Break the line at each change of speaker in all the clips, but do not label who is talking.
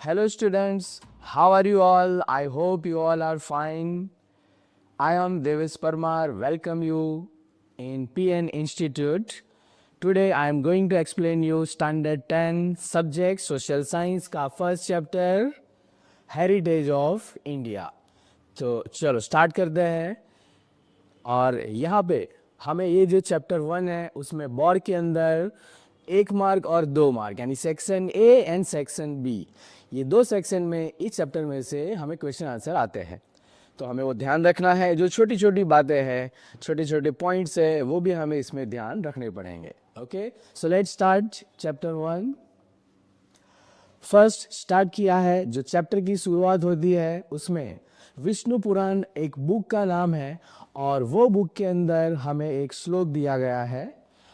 Hello, students. How are you all? I hope you all are fine. I am Devis Parmar. Welcome you in PN Institute. Today I am going to explain you Standard 10 Subject Social Science का first chapter Heritage of India. तो चलो start करते हैं। और यहाँ पे हमें ये जो चैप्टर 1 है उसमें बॉर के अंदर 1 मार्क और 2 मार्क यानी section A and section B, ये दो सेक्शन में इस चैप्टर में से हमें क्वेश्चन आंसर आते हैं। तो हमें वो ध्यान रखना है, जो छोटी छोटी बातें हैं, छोटे छोटे पॉइंट्स है, वो भी हमें इसमें ध्यान रखने पड़ेंगे। Okay, so let's start chapter 1। First start किया है, जो चैप्टर की शुरुआत होती है उसमें विष्णु पुराण एक बुक का नाम है और वो बुक के अंदर हमें एक श्लोक दिया गया है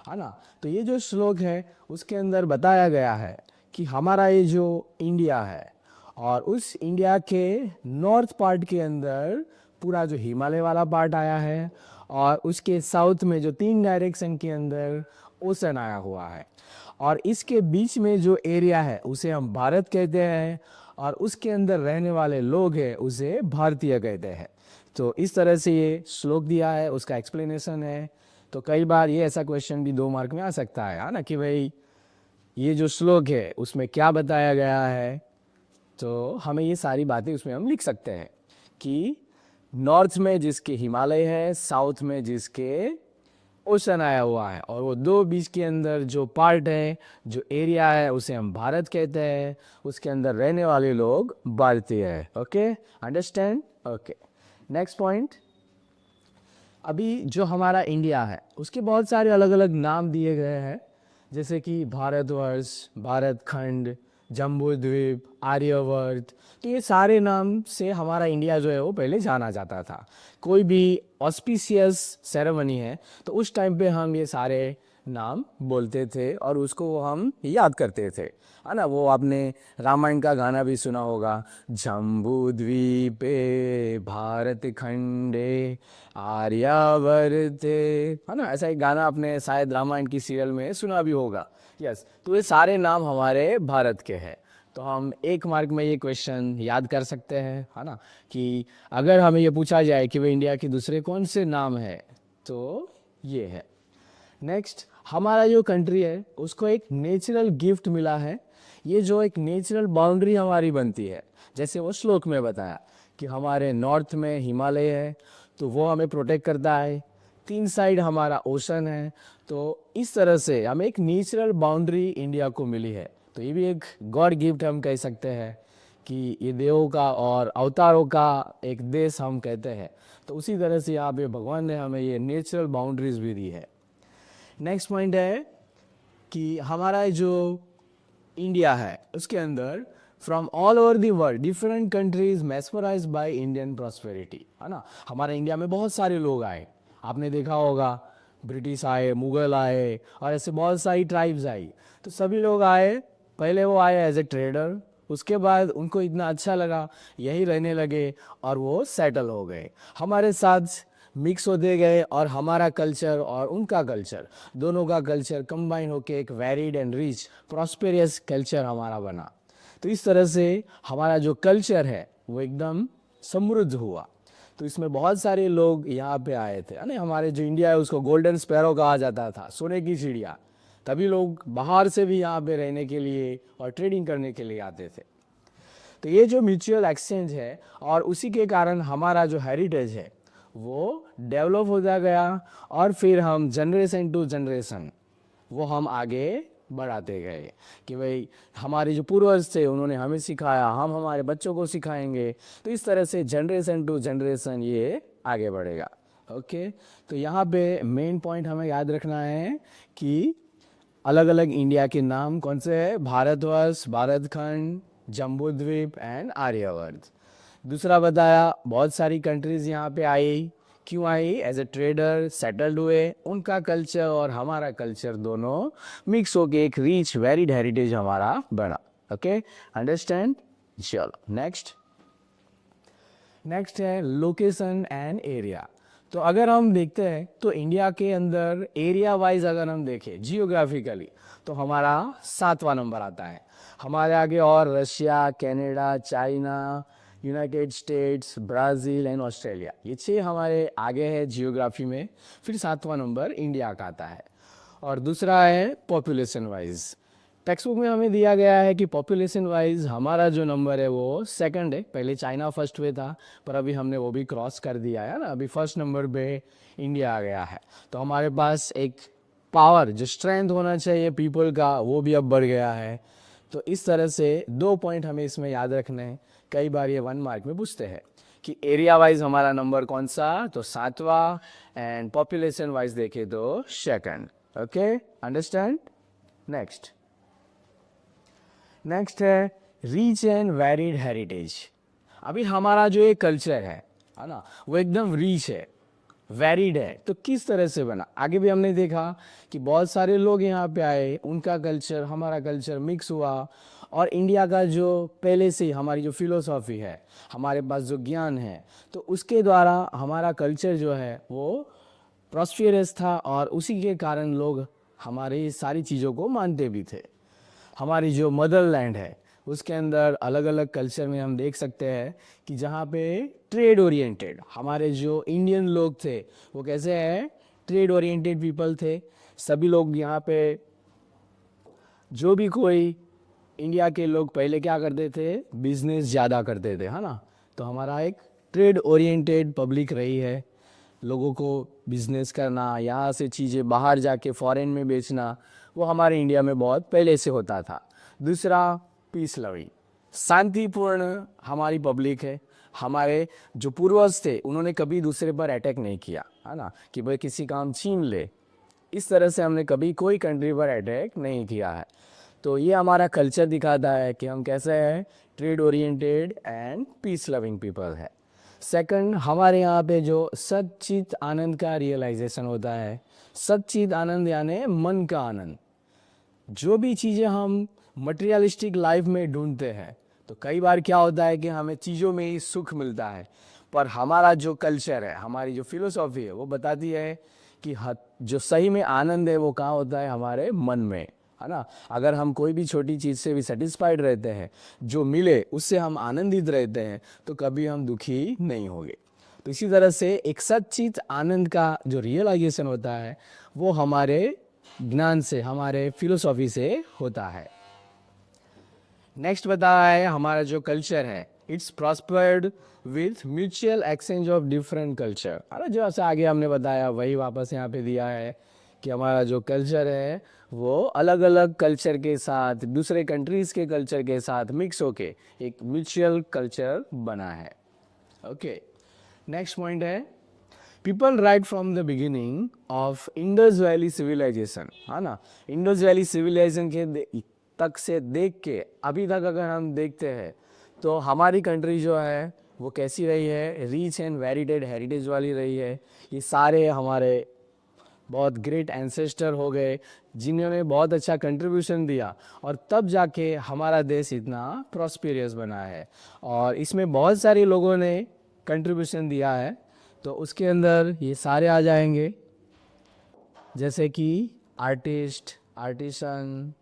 ना। तो ये जो श्लोक है उसके अंदर बताया गया है कि हमारा ये जो इंडिया है और उस इंडिया के नॉर्थ पार्ट के अंदर पूरा जो हिमालय वाला पार्ट आया है और उसके साउथ में जो 3 डायरेक्शन के अंदर ओशन आया हुआ है और इसके बीच में जो एरिया है उसे हम भारत कहते हैं और उसके अंदर रहने वाले लोग हैं उसे भारतीय कहते हैं। तो इस तरह से ये श्लोक दिया है, उसका एक्सप्लेनेशन है। तो कई बार ये ऐसा क्वेश्चन भी 2 मार्क में आ सकता है ना, कि भाई ये जो श्लोक है उसमें क्या बताया गया है। तो हमें ये सारी बातें उसमें हम लिख सकते हैं कि नॉर्थ में जिसके हिमालय है, साउथ में जिसके ओशन आया हुआ है और वो दो बीच के अंदर जो पार्ट है, जो एरिया है, उसे हम भारत कहते हैं। उसके अंदर रहने वाले लोग भारतीय है। Okay, understand? Okay, next point. अभी जो हमारा इंडिया है उसके बहुत सारे अलग अलग नाम दिए गए हैं, जैसे कि भारतवर्ष, भारत खंड, जम्बू द्वीप, आर्यवर्त। तो ये सारे नाम से हमारा इंडिया जो है वो पहले जाना जाता था। कोई भी ऑस्पिशियस सेरेमनी है तो उस टाइम पे हम ये सारे नाम बोलते थे और उसको हम याद करते थे, है ना। वो आपने रामायण का गाना भी सुना होगा, जम्बू द्वीपे भारत खंडे आर्यावर्ते, है ना। ऐसा एक गाना आपने शायद रामायण की सीरियल में सुना भी होगा। यस, तो ये सारे नाम हमारे भारत के हैं। तो हम 1 मार्क में ये क्वेश्चन याद कर सकते हैं, है ना, कि अगर हमें ये पूछा जाए कि वे इंडिया के दूसरे कौन से नाम है तो ये है। नेक्स्ट, हमारा जो कंट्री है उसको एक नेचुरल गिफ्ट मिला है। ये जो एक नेचुरल बाउंड्री हमारी बनती है, जैसे वो श्लोक में बताया कि हमारे नॉर्थ में हिमालय है तो वो हमें प्रोटेक्ट करता है, 3 साइड हमारा ओशन है। तो इस तरह से हमें एक नेचुरल बाउंड्री इंडिया को मिली है। तो ये भी एक गॉड गिफ्ट हम कह सकते हैं कि ये देवों का और अवतारों का एक देश हम कहते हैं। तो उसी तरह से यहाँ पे भगवान ने हमें ये नेचुरल बाउंड्रीज भी दी है। नेक्स्ट पॉइंट है कि हमारा जो इंडिया है उसके अंदर from all over the world different countries mesmerise by Indian prosperity, है ना। हमारे इंडिया में बहुत सारे लोग आए, आपने देखा होगा, ब्रिटिश आए, मुगल आए और ऐसे बहुत सारी ट्राइब्स आई। तो सभी लोग आए, पहले वो आए एज ए ट्रेडर, उसके बाद उनको इतना अच्छा लगा, यही रहने लगे और वो सेटल हो गए, हमारे साथ मिक्स होते गए और हमारा कल्चर और उनका कल्चर, दोनों का कल्चर कंबाइन होके एक varied and rich prosperous culture हमारा बना। तो इस तरह से हमारा जो कल्चर है वो एकदम समृद्ध हुआ। तो इसमें बहुत सारे लोग यहाँ पे आए थे, है ना। हमारे जो इंडिया है उसको गोल्डन स्पैरो कहा जाता था, सोने की चिड़िया। तभी लोग बाहर से भी यहाँ पे रहने के लिए और ट्रेडिंग करने के लिए आते थे। तो ये जो म्यूचुअल एक्सचेंज है और उसी के कारण हमारा जो हेरिटेज है वो डेवलप होता गया और फिर हम जनरेशन टू जनरेशन वो हम आगे बढ़ाते गए कि भाई हमारे जो पूर्वज थे उन्होंने हमें सिखाया, हम हमारे बच्चों को सिखाएंगे। तो इस तरह से जनरेशन टू जनरेशन ये आगे बढ़ेगा। ओके, तो यहाँ पे मेन पॉइंट हमें याद रखना है कि अलग अलग इंडिया के नाम कौन से हैं, भारतवर्ष, भारतखंड, जम्बू द्वीप एंड आर्यवर्त। दूसरा बताया बहुत सारी कंट्रीज यहाँ पे आई, क्यों आई, एज ए ट्रेडर सेटल्ड हुए, उनका कल्चर और हमारा कल्चर दोनों मिक्स होके एक रिच वेरिड हेरिटेज हमारा बना। Okay, understand? चलो नेक्स्ट। नेक्स्ट है लोकेशन एंड एरिया। तो अगर हम देखते हैं तो इंडिया के अंदर एरिया वाइज अगर हम देखें जियोग्राफिकली, तो हमारा 7वां नंबर आता है। हमारे आगे और Russia, Canada, China, United states, Brazil and Australia, ये 6 हमारे आगे है जियोग्राफी में। फिर 7वां नंबर इंडिया का आता है। और दूसरा है पॉपुलेशन वाइज। टेक्स्ट बुक में हमें दिया गया है कि पॉपुलेशन वाइज हमारा जो नंबर है वो सेकंड है। पहले चाइना फर्स्ट पे था, पर अभी हमने वो भी क्रॉस कर दिया है ना, अभी फर्स्ट नंबर पे इंडिया आ गया है। तो हमारे पास एक पावर, जो स्ट्रेंथ होना चाहिए पीपल का, वो भी अब बढ़ गया है। तो इस तरह से 2 पॉइंट हमें इसमें याद रखने हैं। कई बार ये 1 मार्क में पूछते हैं कि एरिया वाइज हमारा नंबर कौन सा, तो 7वां, एंड पॉपुलेशन वाइज देखे तो सेकंड। Okay, understand. नेक्स्ट है रिच एंड वेरिड हेरिटेज। अभी हमारा जो ये कल्चर है ना, वो एकदम रिच है, वेरिड है। तो किस तरह से बना, आगे भी हमने देखा कि बहुत सारे लोग यहाँ पे आए, उनका कल्चर हमारा कल्चर मिक्स हुआ, और इंडिया का जो पहले से हमारी जो फिलोसॉफी है, हमारे पास जो ज्ञान है, तो उसके द्वारा हमारा कल्चर जो है वो प्रॉस्पेरस था, और उसी के कारण लोग हमारी सारी चीज़ों को मानते भी थे। हमारी जो मदरलैंड है उसके अंदर अलग अलग कल्चर में हम देख सकते हैं कि जहाँ पे ट्रेड ओरिएंटेड, हमारे जो इंडियन लोग थे वो कैसे हैं, ट्रेड ओरिएंटेड पीपल थे। सभी लोग यहाँ पे, जो भी कोई इंडिया के लोग पहले क्या करते थे, बिजनेस ज़्यादा करते थे, है ना। तो हमारा एक ट्रेड ओरिएंटेड पब्लिक रही है। लोगों को बिजनेस करना, यहाँ से चीज़ें बाहर जाके फॉरेन में बेचना, वो हमारे इंडिया में बहुत पहले से होता था। दूसरा, पीस लविंग, शांतिपूर्ण हमारी पब्लिक है। हमारे जो पूर्वज थे उन्होंने कभी दूसरे पर अटैक नहीं किया, है ना, कि भाई किसी का हम छीन ले। इस तरह से हमने कभी कोई कंट्री पर अटैक नहीं किया है। तो ये हमारा कल्चर दिखाता है कि हम कैसे हैं, trade oriented and peace loving people है। सेकंड, हमारे यहाँ पे जो सच्चित आनंद का रियलाइजेशन होता है। सच्चित आनंद यानी मन का आनंद। जो भी चीज़ें हम मटेरियलिस्टिक लाइफ में ढूंढते हैं, तो कई बार क्या होता है कि हमें चीज़ों में ही सुख मिलता है, पर हमारा जो कल्चर है, हमारी जो फिलोसॉफी है, वो बताती है कि जो सही में आनंद है वो कहाँ होता है, हमारे मन में, है ना। अगर हम कोई भी छोटी चीज़ से भी सेटिस्फाइड रहते हैं, जो मिले उससे हम आनंदित रहते हैं, तो कभी हम दुखी नहीं होंगे। तो इसी तरह से एक सच्चित आनंद का जो रियलाइजेशन होता है वो हमारे ज्ञान से, हमारे फिलोसॉफी से होता है। नेक्स्ट बताया है हमारा जो कल्चर है, it's prospered with mutual exchange of different culture. अरे जो ऐसा आगे हमने बताया वही वापस यहाँ पे दिया है कि हमारा जो कल्चर है वो अलग अलग कल्चर के साथ, दूसरे कंट्रीज़ के कल्चर के साथ मिक्स होके एक म्यूचुअल कल्चर बना है। ओके, नेक्स्ट पॉइंट है people right from the beginning of Indus valley civilization, है ना। इंडस वैली सिविलाइजेशन के तक से देख के अभी तक अगर हम देखते हैं तो हमारी कंट्री जो है वो कैसी रही है, रिच एंड वेरिडेड हेरिटेज वाली रही है। ये सारे हमारे बहुत ग्रेट एंसेस्टर हो गए जिन्होंने बहुत अच्छा कंट्रीब्यूशन दिया, और तब जाके हमारा देश इतना प्रॉस्पेरियस बना है। और इसमें बहुत सारे लोगों ने कंट्रीब्यूशन दिया है, तो उसके अंदर ये सारे आ जाएंगे, जैसे कि आर्टिस्ट, आर्टिसन,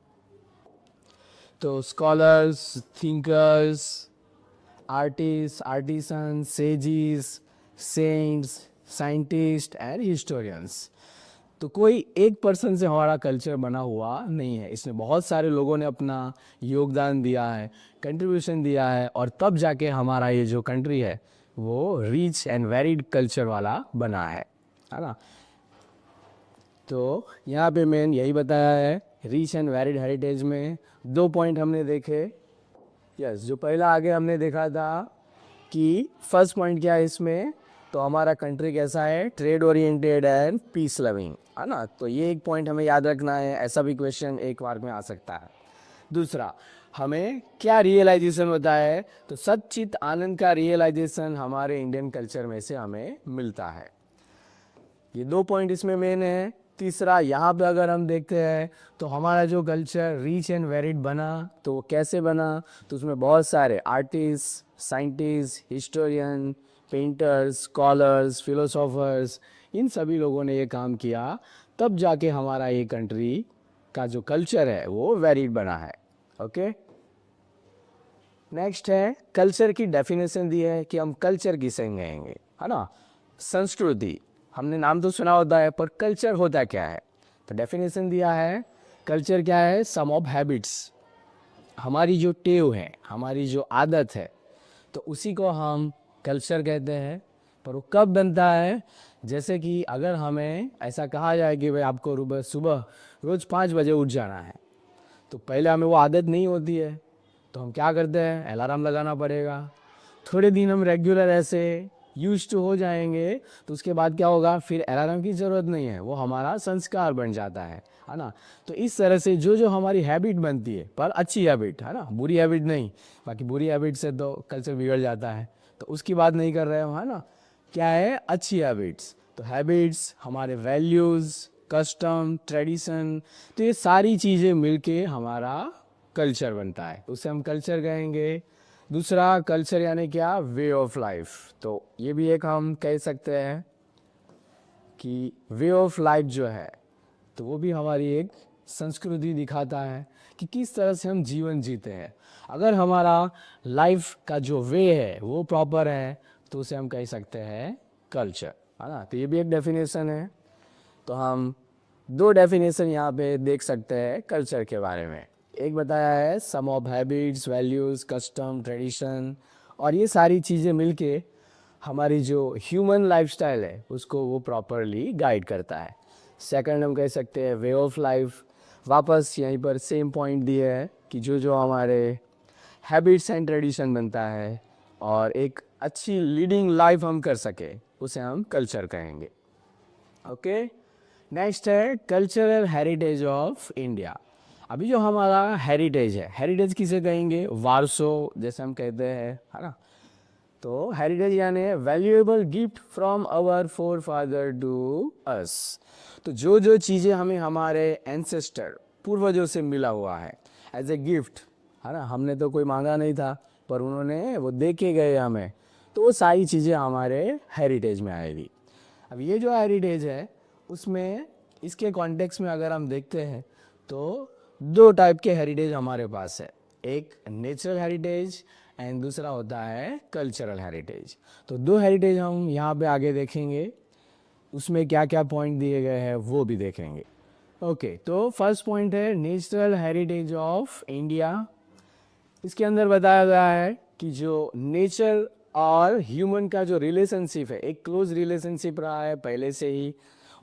तो scholars, thinkers, artist, artisan, sages, saints, scientist and historians. तो कोई एक पर्सन से हमारा कल्चर बना हुआ नहीं है, इसमें बहुत सारे लोगों ने अपना योगदान दिया है, कंट्रीब्यूशन दिया है, और तब जाके हमारा ये जो कंट्री है वो रिच एंड वेरिड कल्चर वाला बना है ना। तो यहाँ पे मैंने यही बताया है, रिच एंड वेरिड हेरिटेज में 2 पॉइंट हमने देखे। यस, जो पहला आगे हमने देखा था कि फर्स्ट पॉइंट क्या है इसमें, तो हमारा कंट्री कैसा है, trade oriented and peace loving, है ना। तो ये एक पॉइंट हमें याद रखना है, ऐसा भी क्वेश्चन एक बार में आ सकता है। दूसरा, हमें क्या रियलाइजेशन होता है, तो सच्चित आनंद का रियलाइजेशन हमारे इंडियन कल्चर में से हमें मिलता है। ये 2 पॉइंट इसमें मेन है। तीसरा, यहाँ पे अगर हम देखते हैं तो हमारा जो कल्चर रिच एंड वेरिड बना, तो वो कैसे बना, तो उसमें बहुत सारे artist, scientist, historian, painters, scholars, philosophers, इन सभी लोगों ने ये काम किया, तब जाके हमारा ये कंट्री का जो कल्चर है वो वैरिड बना है। ओके, नेक्स्ट है कल्चर की डेफिनेशन दी है कि हम कल्चर किसे कहेंगे, है ना। संस्कृति हमने नाम तो सुना होता है, पर कल्चर होता क्या है? तो डेफिनेशन दिया है, कल्चर क्या है? सम ऑफ हैबिट्स, हमारी जो टेव है, हमारी जो आदत है, तो उसी को हम कल्चर कहते हैं। पर वो कब बनता है? जैसे कि अगर हमें ऐसा कहा जाए कि भाई आपको सुबह रोज़ 5 बजे उठ जाना है, तो पहले हमें वो आदत नहीं होती है, तो हम क्या करते हैं? अलार्म लगाना पड़ेगा। थोड़े दिन हम रेगुलर ऐसे यूज टू हो जाएंगे, तो उसके बाद क्या होगा? फिर अलार्म की ज़रूरत नहीं है, वो हमारा संस्कार बन जाता है ना। तो इस तरह से जो जो हमारी हैबिट बनती है, पर अच्छी हैबिट, है ना, बुरी हैबिट नहीं, बाकी बुरी हैबिट से तो कल्चर बिगड़ जाता है, तो उसकी बात नहीं कर रहे हम, है ना। क्या है? अच्छी हैबिट्स। तो हैबिट्स, हमारे वैल्यूज़, कस्टम, ट्रेडिशन, तो ये सारी चीज़ें मिलके हमारा कल्चर बनता है, उसे हम कल्चर कहेंगे। दूसरा, कल्चर यानी क्या? Way of life. तो ये भी एक हम कह सकते हैं कि वे ऑफ लाइफ जो है, तो वो भी हमारी एक संस्कृति दिखाता है कि किस तरह से हम जीवन जीते हैं। अगर हमारा लाइफ का जो वे है वो प्रॉपर है, तो उसे हम कह सकते हैं कल्चर, है ना। तो ये भी एक डेफिनेशन है। तो हम 2 डेफिनेशन यहाँ पे देख सकते हैं कल्चर के बारे में। एक बताया है some of habits, values, custom, tradition, और ये सारी चीज़ें मिलके हमारी जो ह्यूमन लाइफस्टाइल है उसको वो प्रॉपरली गाइड करता है। सेकंड हम कह सकते हैं वे ऑफ लाइफ। वापस यहीं पर सेम पॉइंट दिए है कि जो जो हमारे हैबिट्स एंड ट्रेडिशन बनता है और एक अच्छी लीडिंग लाइफ हम कर सके, उसे हम कल्चर कहेंगे। ओके, नेक्स्ट है कल्चरल हेरिटेज ऑफ इंडिया। अभी जो हमारा हेरिटेज है, हेरिटेज किसे कहेंगे? वारसो जैसे हम कहते हैं, है ना। तो हेरिटेज यानी valuable gift from our fore father to us. तो जो जो चीज़ें हमें हमारे एंसेस्टर, पूर्वजों से मिला हुआ है एज ए गिफ्ट, है ना, हमने तो कोई मांगा नहीं था, पर उन्होंने वो दे के गए हमें, तो वो सारी चीज़ें हमारे हेरिटेज में आएगी। अब ये जो हेरिटेज है उसमें, इसके कॉन्टेक्स्ट में अगर हम देखते हैं तो 2 टाइप के हेरिटेज हमारे पास है, एक नेचुरल हेरिटेज एंड दूसरा होता है कल्चरल हेरिटेज। तो 2 हेरिटेज हम यहाँ पे आगे देखेंगे, उसमें क्या क्या पॉइंट दिए गए हैं वो भी देखेंगे। ओके, तो फर्स्ट पॉइंट है नेचुरल हेरिटेज ऑफ इंडिया। इसके अंदर बताया गया है कि जो नेचर और ह्यूमन का जो रिलेशनशिप है, एक क्लोज रिलेशनशिप रहा है पहले से ही,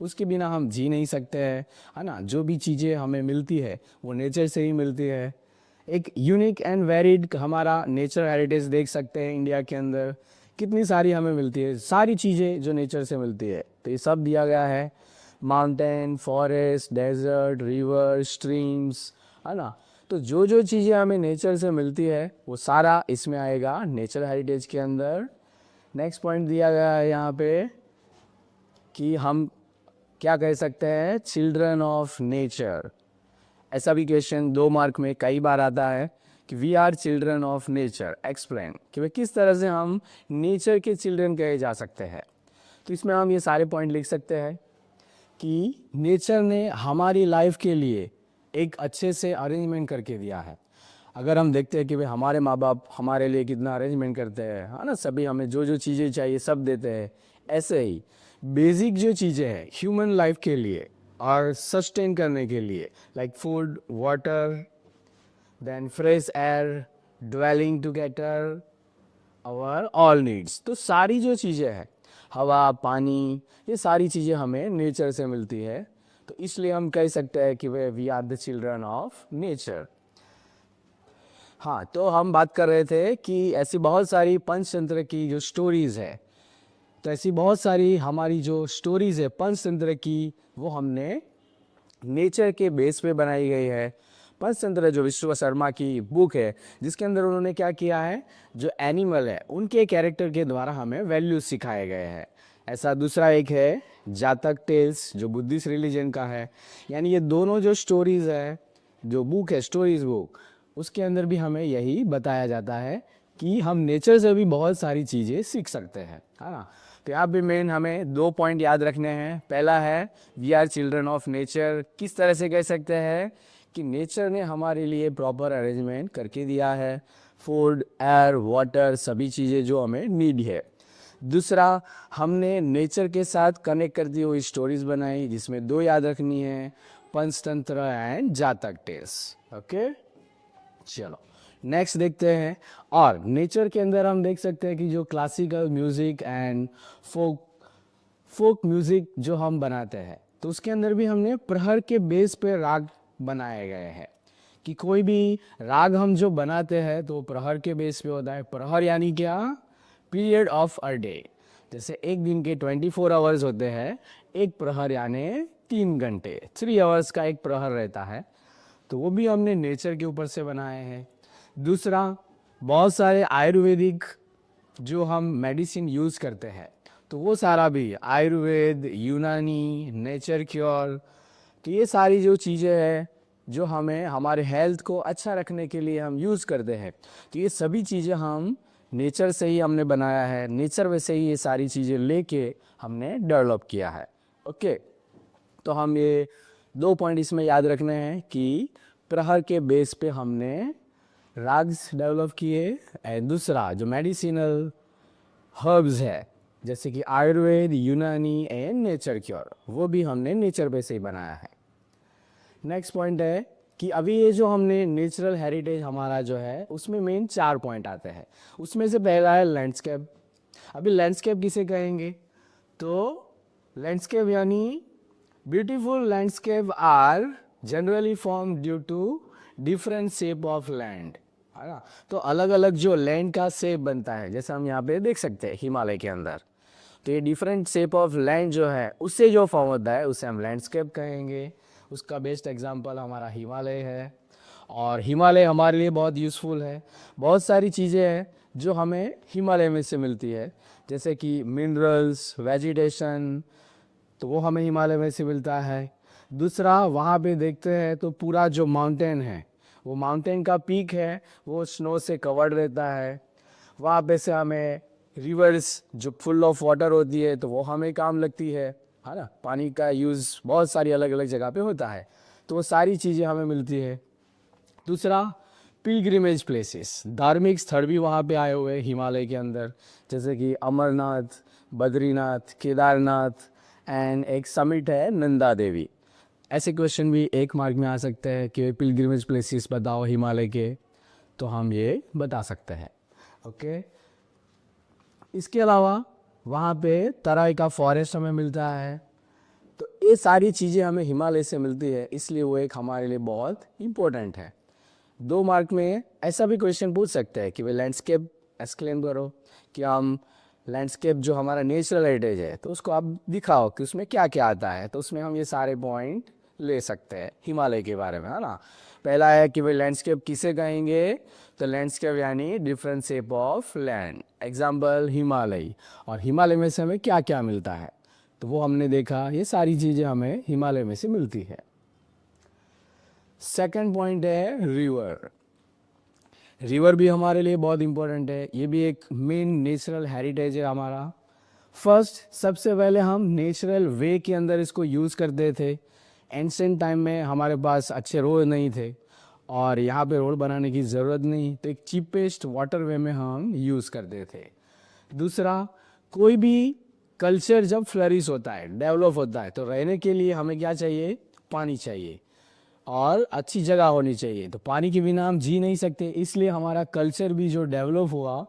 उसके बिना हम जी नहीं सकते हैं, है ना। जो भी चीज़ें हमें मिलती है वो नेचर से ही मिलती है। एक यूनिक एंड वेरिड हमारा नेचर हेरिटेज देख सकते हैं इंडिया के अंदर, कितनी सारी हमें मिलती है, सारी चीज़ें जो नेचर से मिलती है, तो ये सब दिया गया है। Mountain, forest, desert, river, streams, है ना। तो जो जो चीज़ें हमें नेचर से मिलती है वो सारा इसमें आएगा नेचर हेरिटेज के अंदर। नेक्स्ट पॉइंट दिया गया है यहाँ पे कि हम क्या कह सकते हैं? Children of nature. ऐसा भी क्वेश्चन 2 मार्क में कई बार आता है कि we are children of nature, explain, कि भाई किस तरह से हम नेचर के चिल्ड्रन कहे जा सकते हैं। तो इसमें हम ये सारे पॉइंट लिख सकते हैं कि नेचर ने हमारी लाइफ के लिए एक अच्छे से अरेंजमेंट करके दिया है। अगर हम देखते हैं कि भाई हमारे माँ बाप हमारे लिए कितना अरेंजमेंट करते हैं, है ना, सभी हमें जो जो चीज़ें चाहिए सब देते हैं, ऐसे ही बेसिक जो चीज़ें हैं ह्यूमन लाइफ के लिए और सस्टेन करने के लिए, like food, water, then fresh air, dwelling together, our all needs, तो सारी जो चीज़ें हैं, हवा, पानी, ये सारी चीज़ें हमें नेचर से मिलती है। तो इसलिए हम कह सकते हैं कि we are the children of nature. हाँ, तो हम बात कर रहे थे कि ऐसी बहुत सारी पंचतंत्र की जो स्टोरीज़ है, तो ऐसी बहुत सारी हमारी जो स्टोरीज़ है पंचतंत्र की, वो हमने नेचर के बेस पे बनाई गई है। पंचतंत्र जो विश्व शर्मा की बुक है, जिसके अंदर उन्होंने क्या किया है, जो एनिमल है उनके कैरेक्टर के द्वारा हमें वैल्यूज सिखाए गए हैं। ऐसा दूसरा एक है जातक टेल्स, जो बुद्धिस्ट रिलीजन का है। यानी ये दोनों जो स्टोरीज़ है, जो बुक है स्टोरीज बुक, उसके अंदर भी हमें यही बताया जाता है कि हम नेचर से भी बहुत सारी चीज़ें सीख सकते हैं, है ना। तो यहाँ पे मेन हमें 2 पॉइंट याद रखने हैं। पहला है we are children of nature. किस तरह से कह सकते हैं कि नेचर ने हमारे लिए प्रॉपर अरेंजमेंट करके दिया है, फूड, एयर, वाटर, सभी चीज़ें जो हमें नीड है। दूसरा, हमने नेचर के साथ कनेक्ट करती हुई स्टोरीज बनाई, जिसमें 2 याद रखनी है, पंचतंत्र एंड जातक टेल्स। ओके, चलो नेक्स्ट देखते हैं। और नेचर के अंदर हम देख सकते हैं कि जो classical music and folk music जो हम बनाते हैं, तो उसके अंदर भी हमने प्रहर के बेस पे राग बनाए गए हैं। कि कोई भी राग हम जो बनाते हैं तो प्रहर के बेस पे होता है। प्रहर यानी क्या? Period of a day. जैसे एक दिन के 24 आवर्स होते हैं, एक प्रहर यानी 3 घंटे, 3 आवर्स का एक प्रहर रहता है। तो वो भी हमने नेचर के ऊपर से बनाए हैं। दूसरा, बहुत सारे आयुर्वेदिक जो हम मेडिसिन यूज़ करते हैं, तो वो सारा भी आयुर्वेद, यूनानी, नेचर क्योर, तो ये सारी जो चीज़ें हैं जो हमें हमारे हेल्थ को अच्छा रखने के लिए हम यूज़ करते हैं, तो ये सभी चीज़ें हम नेचर से ही हमने बनाया है। नेचर वैसे ही ये सारी चीज़ें लेके हमने डेवलप किया है। ओके, तो हम ये 2 पॉइंट इसमें याद रखने हैं कि प्रहर के बेस पे हमने राग्स डेवलप किए। एंड दूसरा जो मेडिसिनल हर्ब्स है, जैसे कि आयुर्वेद, यूनानी एंड नेचर क्योर, वो भी हमने नेचर पे से ही बनाया है। नेक्स्ट पॉइंट है कि अभी ये जो हमने नेचुरल हेरिटेज हमारा जो है, उसमें मेन 4 पॉइंट आते हैं। उसमें से पहला है लैंडस्केप। अभी लैंडस्केप किसे कहेंगे? तो लैंडस्केप यानी beautiful landscape are generally form due to different shape of land, है ना। तो अलग अलग जो लैंड का शेप बनता है, जैसे हम यहाँ पे देख सकते हैं हिमालय के अंदर, तो ये डिफरेंट शेप ऑफ लैंड जो है उससे जो फॉर्म होता है उसे हम लैंडस्केप कहेंगे। उसका बेस्ट एग्जांपल हमारा हिमालय है। और हिमालय हमारे लिए बहुत यूज़फुल है। बहुत सारी चीज़ें हैं जो हमें हिमालय में से मिलती है, जैसे कि मिनरल्स, वेजिटेशन, तो वो हमें हिमालय में से मिलता है। दूसरा, वहाँ पे देखते हैं तो पूरा जो माउंटेन है, वो माउंटेन का पीक है, वो स्नो से कवर्ड रहता है। वहाँ पे से हमें रिवर्स जो फुल ऑफ वाटर होती है, तो वो हमें काम लगती है ना। पानी का यूज़ बहुत सारी अलग अलग जगह पे होता है, तो वो सारी चीज़ें हमें मिलती है। दूसरा, पिलग्रिमेज प्लेसेस, धार्मिक स्थल भी वहाँ पे आए हुए हैं हिमालय के अंदर, जैसे कि अमरनाथ, बद्रीनाथ, केदारनाथ एंड एक समिट है नंदा देवी। ऐसे क्वेश्चन भी 1 मार्क में आ सकते हैं कि पिलग्रिमेज प्लेसेस बताओ हिमालय के, तो हम ये बता सकते हैं। ओके, इसके अलावा वहाँ पे तराई का फॉरेस्ट हमें मिलता है। तो ये सारी चीज़ें हमें हिमालय से मिलती है, इसलिए वो एक हमारे लिए बहुत इम्पोर्टेंट है। 2 मार्क में ऐसा भी क्वेश्चन पूछ सकते हैं कि भाई लैंडस्केप एक्सप्लेन करो, कि हम लैंडस्केप जो हमारा नेचुरल हेरिटेज है, तो उसको आप दिखाओ कि उसमें क्या क्या आता है। तो उसमें हम ये सारे पॉइंट ले सकते हैं हिमालय के बारे में, है ना। पहला है कि भाई लैंडस्केप किसे कहेंगे? तो लैंडस्केप यानी different shape of land, example Himalaya. और हिमालय में से हमें क्या क्या मिलता है, तो वो हमने देखा, ये सारी चीज़ें हमें हिमालय में से मिलती है। सेकंड पॉइंट है रिवर। रिवर भी हमारे लिए बहुत इंपॉर्टेंट है, ये भी एक मेन नेचुरल हेरिटेज है हमारा। फर्स्ट, सबसे पहले हम नेचुरल वे के अंदर इसको यूज़ करते थे। एंशिएंट टाइम में हमारे पास अच्छे रोड नहीं थे और यहाँ पे रोड बनाने की ज़रूरत नहीं, तो एक चीपेस्ट वाटर वे में हम यूज़ करते थे। दूसरा, कोई भी कल्चर जब फ्लरिश होता है, डेवलप होता है, तो रहने के लिए हमें क्या चाहिए? पानी चाहिए और अच्छी जगह होनी चाहिए। तो पानी के बिना हम जी नहीं सकते, इसलिए हमारा कल्चर भी जो डेवलप हुआ,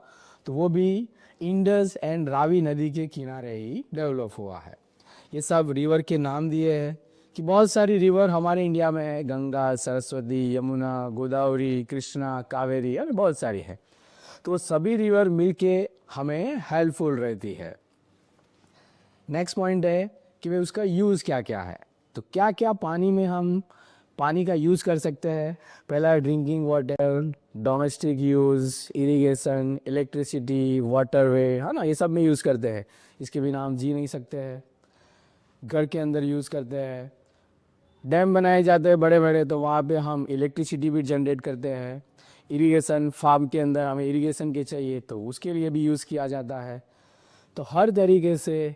तो वो भी इंडस एंड रावी नदी के किनारे ही डेवलप हुआ है। ये सब रिवर के नाम दिए हैं कि बहुत सारी रिवर हमारे इंडिया में है, गंगा, सरस्वती, यमुना, गोदावरी, कृष्णा, कावेरी, और बहुत सारी है। तो वो सभी रिवर मिलके हमें हेल्पफुल रहती है। नेक्स्ट पॉइंट है कि भाई उसका यूज़ क्या क्या है। तो क्या क्या पानी में हम पानी का यूज़ कर सकते हैं? पहला, drinking water, domestic use, irrigation, electricity, waterway, है ना, ये सब में यूज़ करते हैं। इसके बिना हम जी नहीं सकते हैं। घर के अंदर यूज़ करते हैं। डैम बनाए जाते हैं बड़े बड़े, तो वहाँ पे हम इलेक्ट्रिसिटी भी जनरेट करते हैं। इरिगेशन फार्म के अंदर हमें इरिगेशन के चाहिए तो उसके लिए भी यूज़ किया जाता है। तो हर तरीके से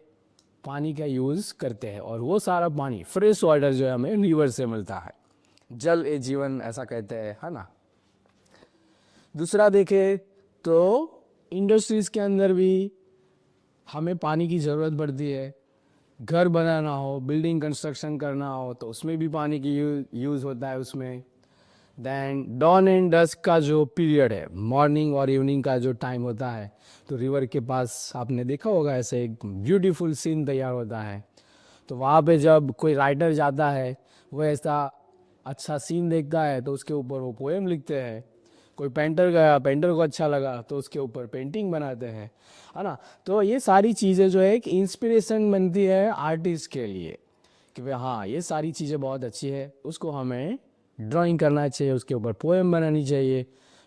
पानी का यूज़ करते हैं और वो सारा पानी फ्रेश वाटर जो है हमें रिवर से मिलता है। जल ए जीवन ऐसा कहते हैं, है ना। दूसरा देखें तो इंडस्ट्रीज़ के अंदर भी हमें पानी की ज़रूरत पड़ती है। घर बनाना हो, बिल्डिंग कंस्ट्रक्शन करना हो तो उसमें भी पानी की यूज़ होता है उसमें। दैन डॉन एंड डस्क का जो पीरियड है, मॉर्निंग और इवनिंग का जो टाइम होता है, तो रिवर के पास आपने देखा होगा ऐसे एक ब्यूटीफुल सीन तैयार होता है। तो वहाँ पे जब कोई राइटर जाता है वो ऐसा अच्छा सीन देखता है तो उसके ऊपर वो पोएम लिखते हैं। कोई पेंटर गया, पेंटर को अच्छा लगा तो उसके ऊपर पेंटिंग बनाते हैं, है ना। तो ये सारी चीज़ें जो है एक इंस्पिरेशन बनती है आर्टिस्ट के लिए कि भाई हाँ ये सारी चीज़ें बहुत अच्छी है, उसको हमें ड्राइंग करना चाहिए, उसके ऊपर पोएम बनानी चाहिए।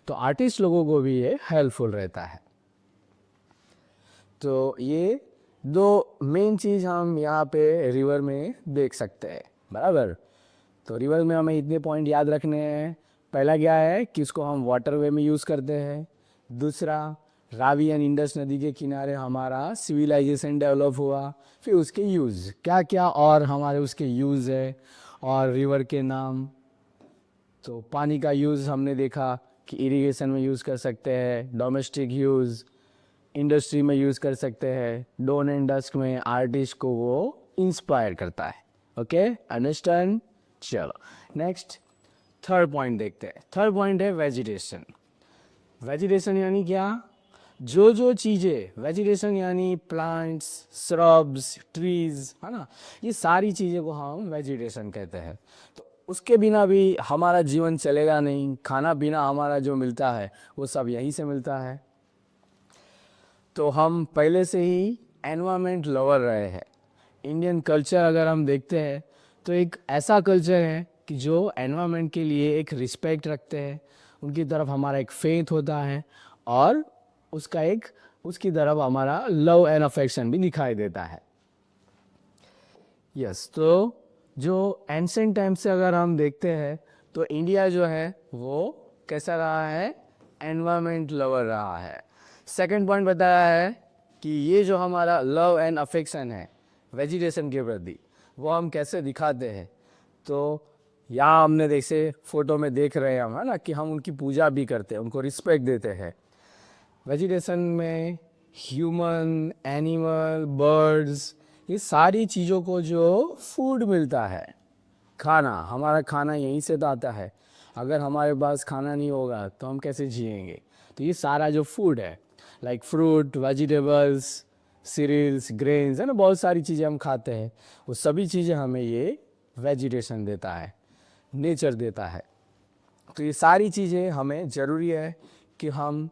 तो आर्टिस्ट लोगों को भी ये हेल्पफुल रहता है। तो ये दो मेन चीज़ हम यहाँ पे रिवर में देख सकते हैं, बराबर। तो रिवर में हमें इतने पॉइंट याद रखने हैं। पहला क्या है कि इसको हम वाटर वे में यूज़ करते हैं। दूसरा, रावी एंड इंडस नदी के किनारे हमारा सिविलाइजेशन डेवलप हुआ। फिर उसके यूज़ क्या क्या और हमारे उसके यूज़ है और रिवर के नाम। तो पानी का यूज़ हमने देखा कि इरिगेशन में यूज़ कर सकते हैं, डोमेस्टिक यूज़, इंडस्ट्री में यूज़ कर सकते हैं, डॉन एंड डस्क में आर्टिस्ट को वो इंस्पायर करता है। Okay, understand. चलो नेक्स्ट थर्ड पॉइंट देखते हैं। थर्ड पॉइंट है वेजिटेशन। वेजिटेशन यानी क्या? जो जो चीज़ें, वेजिटेशन यानी प्लांट्स, श्रब्स, ट्रीज, है ना, ये सारी चीज़ें को हम वेजिटेशन कहते हैं। तो उसके बिना भी हमारा जीवन चलेगा नहीं। खाना पीना हमारा जो मिलता है वो सब यहीं से मिलता है। तो हम पहले से ही एनवायरनमेंट लवर रहे हैं। इंडियन कल्चर अगर हम देखते हैं तो एक ऐसा कल्चर है कि जो एनवायरनमेंट के लिए एक रिस्पेक्ट रखते हैं, उनकी तरफ हमारा एक फेथ होता है और उसकी तरफ हमारा लव एंड अफेक्शन भी दिखाई देता है। यस, तो जो एंशिएंट टाइम से अगर हम देखते हैं तो इंडिया जो है वो कैसा रहा है? एनवायरनमेंट लवर रहा है। सेकंड पॉइंट बताया है कि ये जो हमारा लव एंड अफेक्शन है वेजिटेशन के प्रति, वो हम कैसे दिखाते हैं। तो यहाँ हमने जैसे फोटो में देख रहे हैं हम, है ना, कि हम उनकी पूजा भी करते हैं, उनको रिस्पेक्ट देते हैं। वेजिटेशन में ह्यूमन, एनिमल, बर्ड्स, ये सारी चीज़ों को जो फूड मिलता है, खाना, हमारा खाना यहीं से तो आता है। अगर हमारे पास खाना नहीं होगा तो हम कैसे जिएंगे? तो ये सारा जो फूड है, like fruit, vegetables, cereals, grains, है ना, बहुत सारी चीज़ें हम खाते हैं, वो सभी चीज़ें हमें ये वेजिटेशन देता है, नेचर देता है। तो ये सारी चीज़ें हमें ज़रूरी है कि हम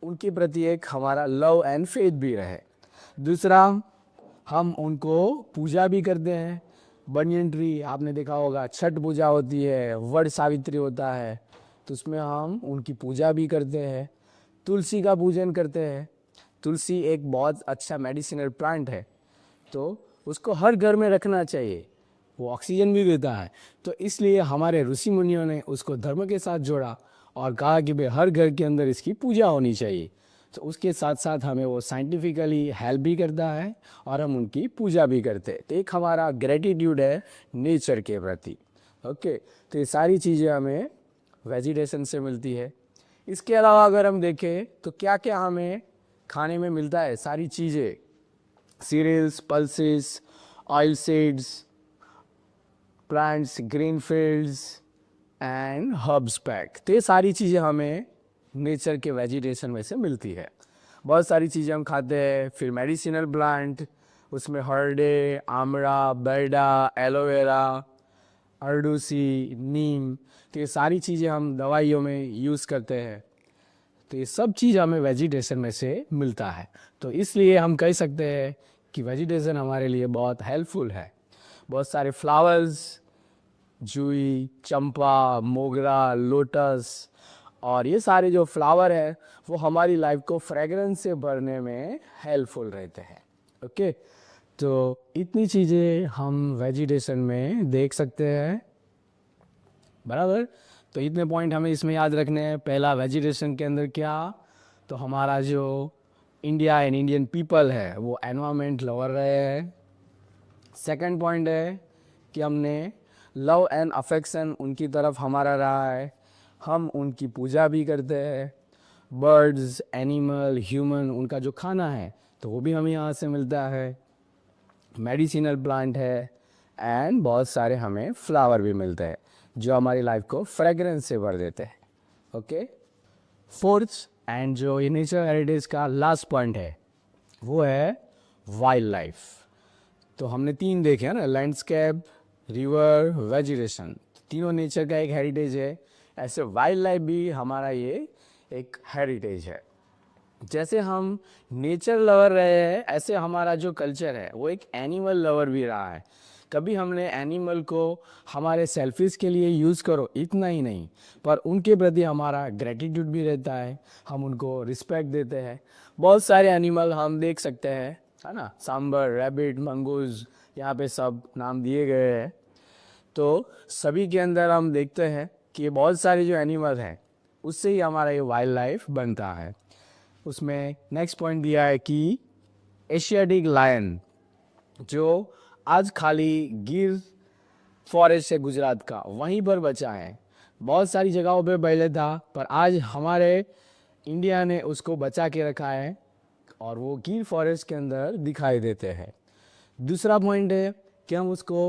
उनके प्रति एक हमारा लव एंड फेथ भी रहे। दूसरा, हम उनको पूजा भी करते हैं। बनियन ट्री आपने देखा होगा, छठ पूजा होती है, वट सावित्री होता है, तो उसमें हम उनकी पूजा भी करते हैं। तुलसी का पूजन करते हैं। तुलसी एक बहुत अच्छा मेडिसिनल प्लांट है, तो उसको हर घर में रखना चाहिए, वो ऑक्सीजन भी देता है। तो इसलिए हमारे ऋषि मुनियों ने उसको धर्म के साथ जोड़ा और कहा कि भाई हर घर के अंदर इसकी पूजा होनी चाहिए। तो उसके साथ साथ हमें वो साइंटिफिकली हेल्प भी करता है और हम उनकी पूजा भी करते हैं। तो एक हमारा ग्रेटिट्यूड है नेचर के प्रति। ओके, तो ये सारी चीज़ें हमें वेजिटेशन से मिलती है। इसके अलावा अगर हम देखें तो क्या क्या हमें खाने में मिलता है, सारी चीज़ें, cereals, pulses, oil seeds, plants, green fields and herbs pack. तो ये सारी चीज़ें हमें नेचर के वेजिटेशन में से मिलती है। बहुत सारी चीज़ें हम खाते हैं। फिर मेडिसिनल प्लांट, उसमें हरडे, आमड़ा, बेरडा, एलोवेरा, अरडूसी, नीम, तो ये सारी चीज़ें हम दवाइयों में यूज़ करते हैं। तो ये सब चीज़ हमें वेजिटेशन में से मिलता है। तो इसलिए हम कह सकते हैं कि वेजिटेशन हमारे लिए बहुत हेल्पफुल है। बहुत सारे फ्लावर्स, जूही, चंपा, मोगरा, लोटस, और ये सारे जो फ्लावर है वो हमारी लाइफ को फ्रेगरेंस से भरने में हेल्पफुल रहते हैं। ओके, तो इतनी चीज़ें हम वेजिटेशन में देख सकते हैं, बराबर। तो इतने पॉइंट हमें इसमें याद रखने हैं। पहला, वेजिटेशन के अंदर क्या, तो हमारा जो इंडिया एंड इंडियन पीपल है वो एनवायरमेंट लवर रहे हैं। सेकंड पॉइंट है कि हमने लव एंड अफेक्शन उनकी तरफ हमारा रहा है, हम उनकी पूजा भी करते हैं। बर्ड्स, एनिमल, ह्यूमन, उनका जो खाना है तो वो भी हमें यहाँ से मिलता है। मेडिसिनल प्लांट है एंड बहुत सारे हमें फ्लावर भी मिलते हैं जो हमारी लाइफ को फ्रेगरेंस से भर देते हैं। ओके, फोर्थ एंड जो ये नेचर हेरिटेज का लास्ट पॉइंट है वो है वाइल्ड लाइफ। तो हमने तीन देखे हैं ना, लैंडस्केप, रिवर, वेजिटेशन, तीनों नेचर का एक हेरिटेज है। ऐसे वाइल्ड लाइफ भी हमारा ये एक हेरिटेज है। जैसे हम नेचर लवर रहे हैं ऐसे हमारा जो कल्चर है वो एक एनिमल लवर भी रहा है। कभी हमने एनिमल को हमारे सेल्फिश के लिए यूज़ करो इतना ही नहीं, पर उनके प्रति हमारा ग्रेटिट्यूड भी रहता है, हम उनको रिस्पेक्ट देते हैं। बहुत सारे एनिमल हम देख सकते हैं, है ना, सांबर, रैबिट, मंगूज, यहाँ पे सब नाम दिए गए हैं। तो सभी के अंदर हम देखते हैं कि बहुत सारे जो एनिमल हैं उससे ही हमारा ये वाइल्ड लाइफ बनता है। उसमें नेक्स्ट पॉइंट दिया है कि एशियाटिक लायन जो आज खाली गिर फॉरेस्ट है गुजरात का वहीं पर बचा है, बहुत सारी जगहों पे पहले था पर आज हमारे इंडिया ने उसको बचा के रखा है और वो गिर फॉरेस्ट के अंदर दिखाई देते हैं। दूसरा पॉइंट है कि हम उसको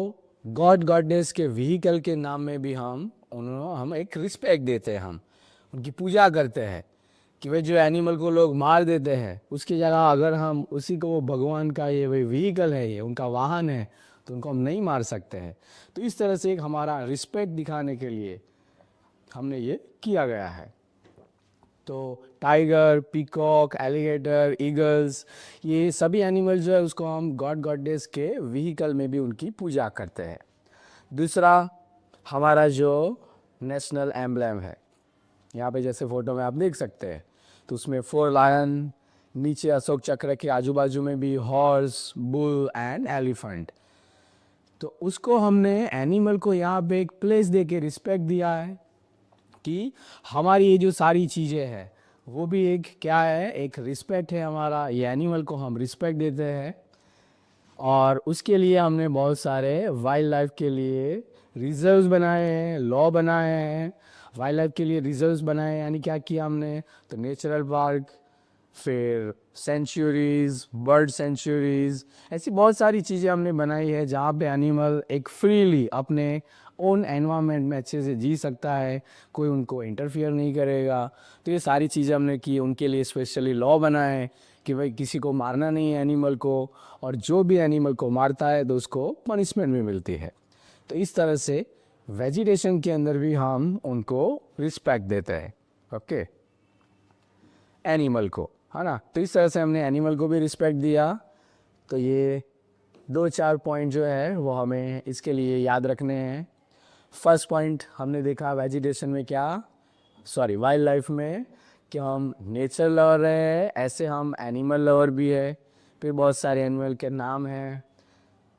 गॉड गॉडेस के व्हीकल के नाम में भी हम एक रिस्पेक्ट देते हैं, हम उनकी पूजा करते हैं कि वे जो एनिमल को लोग मार देते हैं उसकी जगह अगर हम उसी को वो भगवान का ये वही व्हीकल है, ये उनका वाहन है, तो उनको हम नहीं मार सकते हैं। तो इस तरह से एक हमारा रिस्पेक्ट दिखाने के लिए हमने ये किया गया है। तो टाइगर, पीकॉक, एलिगेटर, ईगल्स, ये सभी एनिमल जो है उसको हम गॉड गॉडेस के व्हीकल में भी उनकी पूजा करते हैं। दूसरा, हमारा जो नेशनल एम्ब्लेम है, यहाँ पे जैसे फोटो में आप देख सकते हैं, तो उसमें 4 लायन, नीचे अशोक चक्र के आजू बाजू में भी हॉर्स, बुल एंड एलिफेंट। तो उसको हमने एनिमल को यहाँ पे एक प्लेस दे के रिस्पेक्ट दिया है कि हमारी ये जो सारी चीज़ें हैं वो भी एक क्या है, एक रिस्पेक्ट है हमारा, ये एनिमल को हम रिस्पेक्ट देते हैं। और उसके लिए हमने बहुत सारे वाइल्ड लाइफ के लिए रिजर्व्स बनाए हैं, लॉ बनाए हैं। वाइल्ड लाइफ के लिए रिजर्व्स बनाए, यानी क्या किया हमने, तो नेचुरल पार्क, फिर सेंचुरीज, बर्ड सेंचुरीज, ऐसी बहुत सारी चीज़ें हमने बनाई है जहाँ पे एनिमल एक फ्रीली अपने ओन एनवायरनमेंट में अच्छे से जी सकता है, कोई उनको इंटरफियर नहीं करेगा। तो ये सारी चीज़ें हमने की, उनके लिए स्पेशली लॉ बनाए कि भाई किसी को मारना नहीं है एनिमल को, और जो भी एनिमल को मारता है तो उसको पनिशमेंट भी मिलती है। तो इस तरह से वेजिटेशन के अंदर भी हम उनको रिस्पेक्ट देते हैं, ओके, एनिमल को, है ना। तो इस तरह से हमने एनिमल को भी रिस्पेक्ट दिया। तो ये 2-4 पॉइंट जो है वो हमें इसके लिए याद रखने हैं। फर्स्ट पॉइंट हमने देखा वेजिटेशन में क्या, सॉरी वाइल्ड लाइफ में, कि हम नेचर लवर है, ऐसे हम एनिमल लवर भी है। फिर बहुत सारे एनिमल के नाम हैं।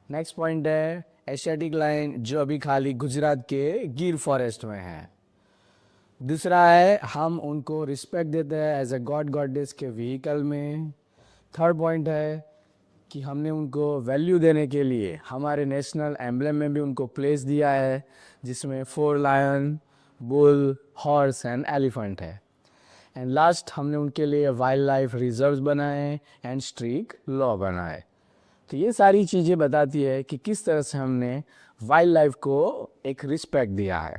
नेक्स्ट पॉइंट है एशियाटिक लायन जो अभी खाली गुजरात के गिर फॉरेस्ट में है। दूसरा है हम उनको रिस्पेक्ट देते हैं एज ए गॉड गॉडेस के व्हीकल में। थर्ड पॉइंट है कि हमने उनको वैल्यू देने के लिए हमारे नेशनल एम्ब्लेम में भी उनको प्लेस दिया है, जिसमें 4 lion, bull, horse and elephant है। एंड लास्ट, हमने उनके लिए वाइल्ड लाइफ रिजर्व्स बनाए एंड स्ट्रिक्ट लॉ बनाए। तो ये सारी चीज़ें बताती है कि किस तरह से हमने वाइल्ड लाइफ को एक रिस्पेक्ट दिया है।